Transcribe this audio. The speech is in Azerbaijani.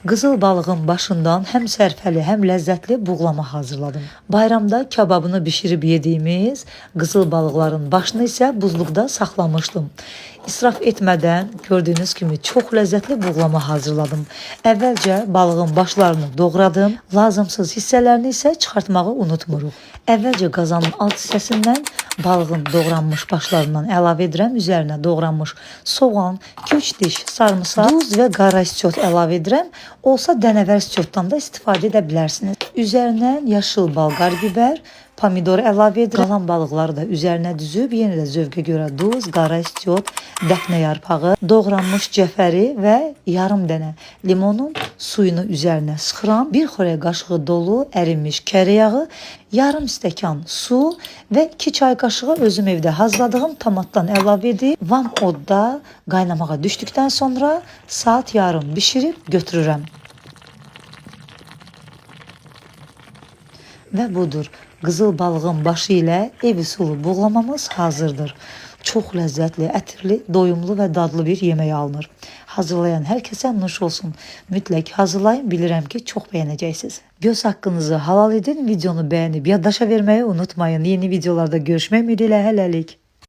Qızıl balığın başından həm sərfəli, həm ləzzətli buğlama hazırladım. Bayramda kababını bişirib yediyimiz qızıl balıqların başını isə buzluqda saxlamışdım. İsraf etmədən gördüyünüz kimi çox ləzzətli buğlama hazırladım. Əvvəlcə balığın başlarını doğradım. Lazımsız hissələrini isə çıxartmağı unutmuruq. Əvvəlcə qazanın alt hissəsindən balığın doğranmış başlarından əlavə edirəm. Üzərinə doğranmış soğan, 2-3 diş sarımsaq, duz və qara istiot əlavə edirəm. Olsa dənəvər istiotdan da istifadə edə bilərsiniz. Üzərinə yaşıl bal, qarabibər, pomidor əlavə edirəm. Qalan balıqları da üzərinə düzüb, yenə də zövqə görə duz, qara istiot, dəfnə yarpağı, doğranmış cəfəri və yarım dənə limonun suyunu üzərinə sıxıram. 1 xörək qaşığı dolu ərinmiş kərə yağı, yarım stəkan su və 2 çay qaşığı özüm evdə hazırladığım tomatdan əlavə edib, vam odda qaynamağa düşdükdən sonra saat yarım bişirib götürürəm. Və budur, qızıl balığın başı ilə ev üsulu buğlamamız hazırdır. Çox ləzzətli, ətirli, doyumlu və dadlı bir yemək alınır. Hazırlayan hər kəsə nuş olsun. Mütləq hazırlayın, bilirəm ki, çox bəyənəcəksiniz. Göz haqqınızı halal edin, videonu bəyənib yaddaşa verməyi unutmayın. Yeni videolarda görüşmək ümidilə, hələlik.